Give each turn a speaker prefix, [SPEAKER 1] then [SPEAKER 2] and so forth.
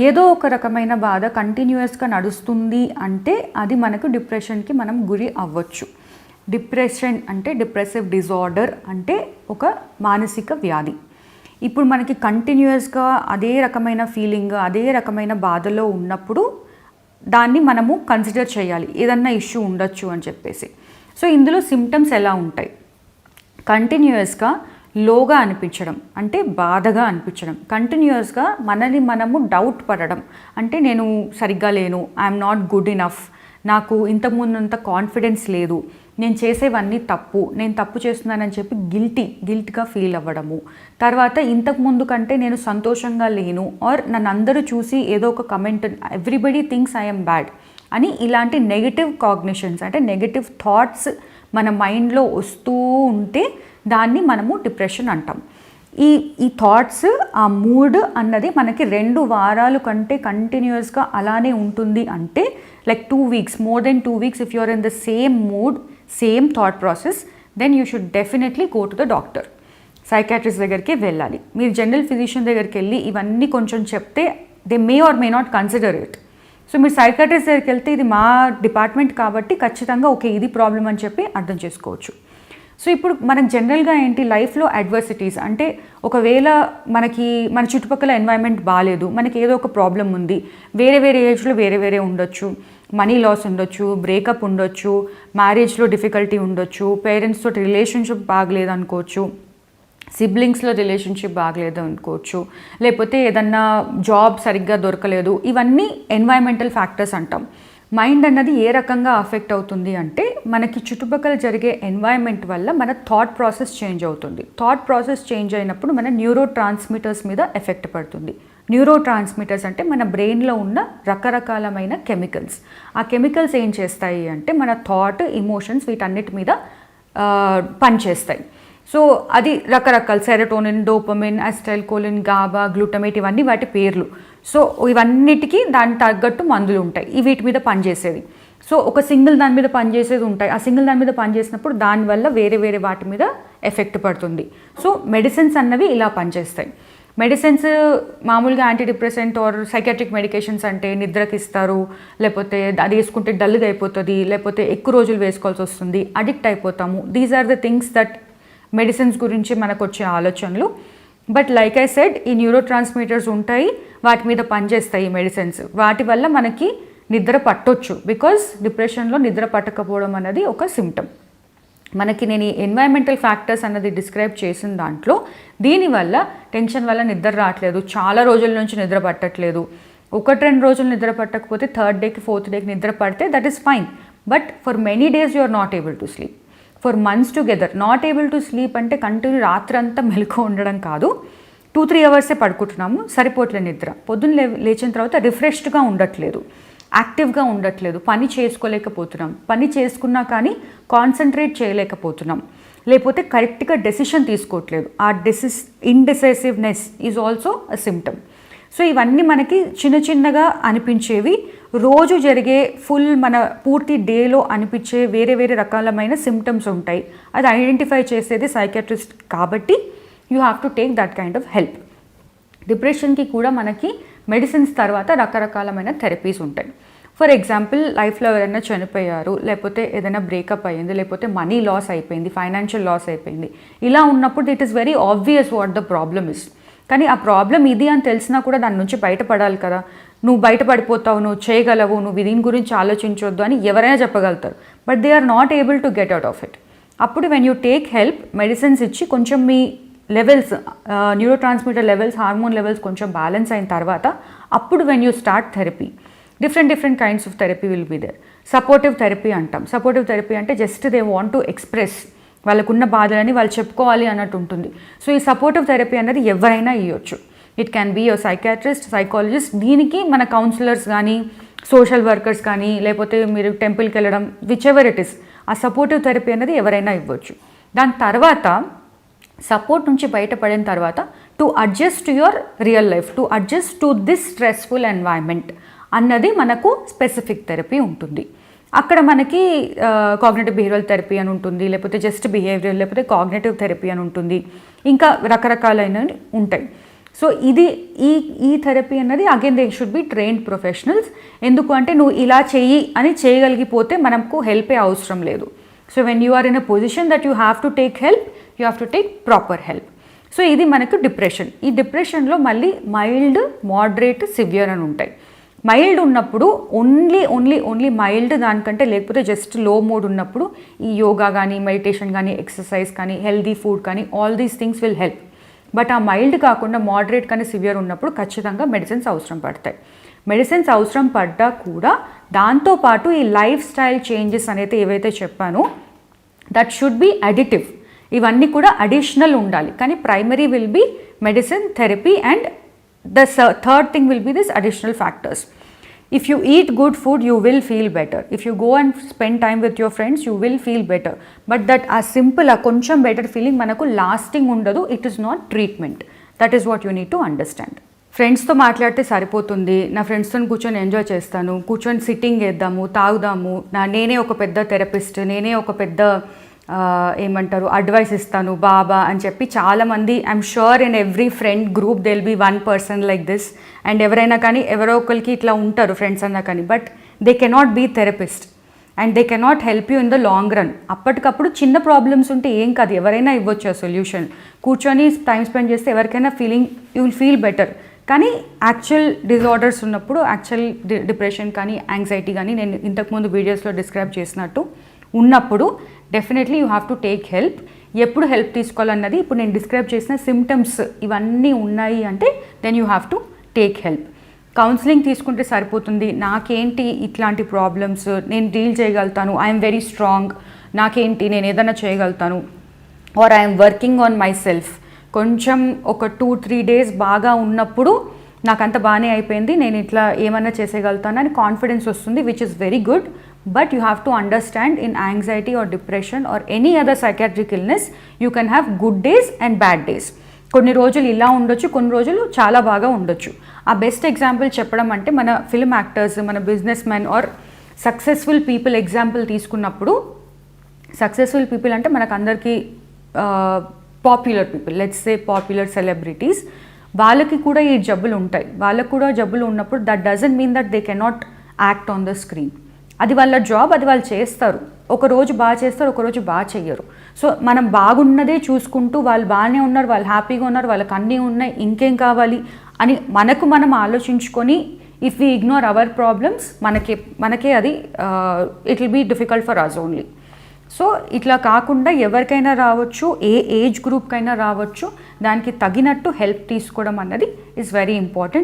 [SPEAKER 1] ఏదో ఒక రకమైన బాధ కంటిన్యూస్గా నడుస్తుంది అంటే అది మనకు డిప్రెషన్కి మనం గురి అవ్వచ్చు. డిప్రెషన్ అంటే డిప్రెసివ్ డిజార్డర్ అంటే ఒక మానసిక వ్యాధి. ఇప్పుడు మనకి కంటిన్యూస్గా అదే రకమైన ఫీలింగ్, అదే రకమైన బాధలో ఉన్నప్పుడు దాన్ని మనము కన్సిడర్ చేయాలి, ఏదన్నా ఇష్యూ ఉండొచ్చు అని చెప్పేసి. సో ఇందులో సిమ్టమ్స్ ఎలా ఉంటాయి? కంటిన్యూస్గా లోగా అనిపించడం అంటే బాధగా అనిపించడం, కంటిన్యూస్గా మనని మనము డౌట్ పడడం అంటే నేను సరిగ్గా లేను, ఐఎమ్ నాట్ గుడ్ ఇనఫ్, నాకు ఇంతకుముందంత కాన్ఫిడెన్స్ లేదు, నేను చేసేవన్నీ తప్పు, నేను తప్పు చేస్తున్నానని చెప్పి గిల్ట్గా ఫీల్ అవ్వడము. తర్వాత ఇంతకుముందు కంటే నేను సంతోషంగా లేను, ఆర్ నన్ను అందరూ చూసి ఏదో ఒక comment, everybody thinks I'm bad అని ఇలాంటి నెగిటివ్ కాగ్నిషన్స్ అంటే నెగిటివ్ థాట్స్ మన మైండ్లో వస్తూ ఉంటే దాన్ని మనము డిప్రెషన్ అంటాం. ఈ థాట్స్, ఆ మూడ్ అన్నది మనకి 2 వారాలు కంటే కంటిన్యూస్గా అలానే ఉంటుంది అంటే like 2 weeks, more than 2 weeks if you are in the same mood, same thought process, then you should definitely go to the doctor. Psychiatrist దగ్గరికి వెళ్ళాలి. మీరు జనరల్ ఫిజిషియన్ దగ్గరికి వెళ్ళి ఇవన్నీ కొంచెం చెప్తే they may or may not consider it. So మీరు psychiatrist దగ్గరికి వెళ్తే ఇది మా డిపార్ట్మెంట్ కాబట్టి ఖచ్చితంగా ఓకే ఇది ప్రాబ్లం అని చెప్పి అర్థం చేసుకోవచ్చు. సో ఇప్పుడు మనకు జనరల్గా ఏంటి, లైఫ్లో అడ్వర్సిటీస్ అంటే ఒకవేళ మనకి మన చుట్టుపక్కల ఎన్వైరన్మెంట్ బాగాలేదు, మనకి ఏదో ఒక ప్రాబ్లం ఉంది, వేరే ఏజ్లో వేరే ఉండొచ్చు, మనీ లాస్ ఉండొచ్చు, బ్రేకప్ ఉండొచ్చు, మ్యారేజ్లో డిఫికల్టీ ఉండొచ్చు, పేరెంట్స్తో రిలేషన్షిప్ బాగలేదు అనుకోవచ్చు, సిబ్లింగ్స్లో రిలేషన్షిప్ బాగలేదు అనుకోవచ్చు, లేకపోతే ఏదన్నా జాబ్ సరిగ్గా దొరకలేదు. ఇవన్నీ ఎన్వైరన్మెంటల్ ఫ్యాక్టర్స్ అంటాం. మైండ్ అన్నది ఏ రకంగా అఫెక్ట్ అవుతుంది అంటే మనకి చుట్టుపక్కల జరిగే ఎన్వైరన్మెంట్ వల్ల మన థాట్ ప్రాసెస్ చేంజ్ అవుతుంది. థాట్ ప్రాసెస్ చేంజ్ అయినప్పుడు మన న్యూరో ట్రాన్స్మిటర్స్ మీద ఎఫెక్ట్ పడుతుంది. న్యూరో ట్రాన్స్మిటర్స్ అంటే మన బ్రెయిన్లో ఉన్న రకరకాలమైన కెమికల్స్. ఆ కెమికల్స్ ఏం చేస్తాయి అంటే మన థాట్, ఇమోషన్స్ వీటన్నిటి మీద పనిచేస్తాయి. సో అది రకరకాల serotonin, dopamine, acetylcholine, GABA, glutamate ఇవన్నీ వాటి పేర్లు. సో ఇవన్నిటికీ దానికి తగ్గట్టు మందులు ఉంటాయి వీటి మీద పనిచేసేది. సో ఒక సింగిల్ దాని మీద పనిచేసేది ఉంటాయి. ఆ సింగిల్ దాని మీద పనిచేసినప్పుడు దానివల్ల వేరే వాటి మీద ఎఫెక్ట్ పడుతుంది. సో మెడిసిన్స్ అన్నవి ఇలా పనిచేస్తాయి. మెడిసిన్స్ మామూలుగా anti depressant or psychiatric medications అంటే నిద్రకి ఇస్తారు, లేకపోతే అది వేసుకుంటే డల్గా అయిపోతుంది, లేకపోతే ఎక్కువ రోజులు వేసుకోవాల్సి వస్తుంది, అడిక్ట్ అయిపోతాము. These are the things that medicines గురించి మనకు వచ్చే ఆలోచనలు. బట్ లైక్ ఐ సెడ్, ఈ న్యూరో ట్రాన్స్మిటర్స్ ఉంటాయి, వాటి మీద పనిచేస్తాయి ఈ మెడిసిన్స్. వాటి వల్ల మనకి నిద్ర పట్టొచ్చు. బికాజ్ డిప్రెషన్లో నిద్ర పట్టకపోవడం అనేది ఒక సిమ్టమ్. మనకి నేను ఈ ఎన్వైరన్మెంటల్ ఫ్యాక్టర్స్ అన్నది డిస్క్రైబ్ చేసిన దాంట్లో దీనివల్ల టెన్షన్ వల్ల నిద్ర రావట్లేదు, చాలా రోజుల నుంచి నిద్ర పట్టట్లేదు, 1-2 రోజులు నిద్ర పట్టకపోతే 3rd డేకి 4th డేకి నిద్ర పడితే that is fine. But for many days you are not able to sleep, for months together not able to sleep అంటే కంటిన్యూ రాత్రంతా మెలకు ఉండడం కాదు, 2-3 అవర్సే పడుకుంటున్నాము, సరిపోట్లేదు నిద్ర, పొద్దున్న లేచిన తర్వాత రిఫ్రెష్డ్గా ఉండట్లేదు, యాక్టివ్గా ఉండట్లేదు, పని చేసుకోలేకపోతున్నాం, పని చేసుకున్నా కానీ కాన్సన్ట్రేట్ చేయలేకపోతున్నాం, లేకపోతే కరెక్ట్గా డెసిషన్ తీసుకోవట్లేదు. ఆ indecisiveness is also a symptom. So ఇవన్నీ మనకి చిన్నగా అనిపించేవి, రోజు జరిగే మన పూర్తి డేలో అనిపించే వేరే రకాలమైన సిమ్టమ్స్ ఉంటాయి. అది ఐడెంటిఫై చేసేది సైకాట్రిస్ట్ కాబట్టి you have to take that kind of help. డిప్రెషన్కి కూడా మనకి మెడిసిన్స్ తర్వాత రకరకాలమైన థెరపీస్ ఉంటాయి. ఫర్ ఎగ్జాంపుల్, లైఫ్లో ఎవరైనా చనిపోయారు, లేకపోతే ఏదైనా బ్రేకప్ అయ్యింది, లేకపోతే మనీ లాస్ అయిపోయింది, ఫైనాన్షియల్ లాస్ అయిపోయింది, ఇలా ఉన్నప్పుడు it is very obvious what the problem is. కానీ ఆ ప్రాబ్లం ఇది అని తెలిసినా కూడా దాని నుంచి బయటపడాలి కదా. నువ్వు బయటపడిపోతావు, నువ్వు చేయగలవు, నువ్వు దీని గురించి ఆలోచించొద్దు అని ఎవరైనా చెప్పగలుగుతారు. But they are not able to get out of it. అప్పుడు when you take help, medicines ఇచ్చి కొంచెం మీ levels, neurotransmitter levels, hormone levels కొంచెం బ్యాలెన్స్ అయిన తర్వాత అప్పుడు when you start therapy, different kinds of therapy will be there. Supportive therapy అంటాం. Supportive therapy అంటే just they want to express, వాళ్ళకున్న బాధలని వాళ్ళు చెప్పుకోవాలి అన్నట్టు ఉంటుంది. సో ఈ సపోర్టివ్ థెరపీ అనేది ఎవరైనా ఇవ్వచ్చు. It can be your psychiatrist, psychologist. దీనికి మన కౌన్సిలర్స్ కానీ, సోషల్ వర్కర్స్ కానీ, లేకపోతే మీరు టెంపుల్కి వెళ్ళడం, విచ్ ఎవర్ ఇట్ ఇస్, ఆ సపోర్టివ్ థెరపీ అనేది ఎవరైనా ఇవ్వచ్చు. దాని తర్వాత సపోర్ట్ నుంచి బయటపడిన తర్వాత to adjust to your real life, to adjust to this stressful environment అన్నది మనకు స్పెసిఫిక్ థెరపీ ఉంటుంది. అక్కడ మనకి కాగ్నిటివ్ బిహేవియరల్ థెరపీ అని ఉంటుంది, లేకపోతే జస్ట్ బిహేవియరల్, లేకపోతే కాగ్నిటివ్ థెరపీ అని ఉంటుంది, ఇంకా రకరకాలైనవి ఉంటాయి. సో ఇది ఈ థెరపీ అన్నది again they should be trained professionals. ఎందుకు అంటే నువ్వు ఇలా చెయ్యి అని చేయగలిగిపోతే మనకు హెల్పే అవసరం లేదు. So when you are in a position that you have to take help, you have to take proper help. So ఇది మనకు డిప్రెషన్. ఈ డిప్రెషన్లో మళ్ళీ మైల్డ్, మోడరేట్, సివియర్ అని ఉంటాయి. మైల్డ్ ఉన్నప్పుడు ఓన్లీ మైల్డ్ దానికంటే, లేకపోతే జస్ట్ లో మోడ్ ఉన్నప్పుడు ఈ యోగా కానీ, మెడిటేషన్ కానీ, ఎక్సర్సైజ్ కానీ, హెల్దీ ఫుడ్ కానీ, all these things will help. But ఆ మైల్డ్ కాకుండా మోడరేట్ కానీ సివియర్ ఉన్నప్పుడు ఖచ్చితంగా మెడిసిన్స్ అవసరం పడతాయి. మెడిసిన్స్ అవసరం పడ్డా కూడా దాంతోపాటు ఈ లైఫ్ స్టైల్ చేంజెస్ అనేది ఏవైతే చెప్పానో దట్ షుడ్ బి అడిటివ్. ఇవన్నీ కూడా అడిషనల్ ఉండాలి. కానీ primary will be medicine, therapy, and the third thing will be this additional factors. If you eat good food, you will feel better. If you go and spend time with your friends, you will feel better. But that a simple, a koncham better feeling manaku lasting undadu. It is not treatment. That is what you need to understand. ఫ్రెండ్స్తో మాట్లాడితే సరిపోతుంది, నా ఫ్రెండ్స్తో కూర్చొని enjoy చేస్తాను, కూర్చొని sitting వేద్దాము, తాగుదాము, నేనే ఒక పెద్ద థెరపిస్ట్, నేనే ఒక పెద్ద ఏమంటారు అడ్వైస్ ఇస్తాను బాబా అని చెప్పి చాలామంది, I'm sure in every friend group there'll be one person like this. And ఎవరైనా కానీ ఎవరో ఒకరికి ఇట్లా ఉంటారు ఫ్రెండ్స్ అన్నా కానీ, but they cannot be therapist and they cannot help you in the long run. అప్పటికప్పుడు చిన్న ప్రాబ్లమ్స్ ఉంటే ఏం కాదు, ఎవరైనా ఇవ్వచ్చు ఆ సొల్యూషన్. కూర్చొని టైం స్పెండ్ చేస్తే ఎవరికైనా యూ విల్ ఫీల్ బెటర్. కానీ యాక్చువల్ డిజార్డర్స్ ఉన్నప్పుడు, యాక్చువల్ డిప్రెషన్ కానీ, యాంగ్జైటీ కానీ, నేను ఇంతకుముందు వీడియోస్లో డిస్క్రైబ్ చేసినట్టు ఉన్నప్పుడు definitely you have to take help. ఎప్పుడు హెల్ప్ తీసుకోవాలన్నది ఇప్పుడు నేను డిస్క్రైబ్ చేసిన సిమ్టమ్స్ ఇవన్నీ ఉన్నాయి అంటే then you have to take help. Counselling తీసుకుంటే సరిపోతుంది. నాకేంటి ఇట్లాంటి ప్రాబ్లమ్స్, నేను డీల్ చేయగలుగుతాను, ఐఎమ్ వెరీ స్ట్రాంగ్, నాకేంటి నేను ఏదైనా చేయగలుగుతాను, or I'm working on myself. కొంచెం ఒక 2-3 days బాగా ఉన్నప్పుడు నాకంత బాగానే అయిపోయింది, నేను ఇట్లా ఏమన్నా చేసేయగలుగుతాను అని కాన్ఫిడెన్స్ వస్తుంది, which is very good. But you have to understand, in anxiety or depression or any other psychiatric illness, you can have good days and bad days. కొన్ని రోజులు ఇలా ఉండొచ్చు, కొన్ని రోజులు చాలా బాగా ఉండొచ్చు. ఆ బెస్ట్ ఎగ్జాంపుల్ చెప్పడం అంటే మన ఫిల్మ్ యాక్టర్స్, మన businessmen or successful people example తీసుకున్నప్పుడు, సక్సెస్ఫుల్ పీపుల్ అంటే మనకు అందరికీ popular people, let's say popular celebrities, వాళ్ళకి కూడా ఈ జబ్బులు ఉంటాయి. వాళ్ళకు కూడా జబ్బులు ఉన్నప్పుడు that doesn't mean that they cannot act on the screen. అది వాళ్ళ జాబ్, అది వాళ్ళు చేస్తారు. ఒక రోజు బాగా చేస్తారు, ఒక రోజు బాగా చెయ్యరు. సో మనం బాగున్నదే చూసుకుంటూ వాళ్ళు బాగానే ఉన్నారు, వాళ్ళు హ్యాపీగా ఉన్నారు, వాళ్ళకి అన్నీ ఉన్నాయి, ఇంకేం కావాలి అని మనం ఆలోచించుకొని if we ignore our problems, మనకే అది it will be difficult for us only. So ఇట్లా కాకుండా ఎవరికైనా రావచ్చు, ఏ ఏజ్ గ్రూప్కైనా రావచ్చు, దానికి తగినట్టు హెల్ప్ తీసుకోవడం అన్నది ఈజ్ వెరీ ఇంపార్టెంట్.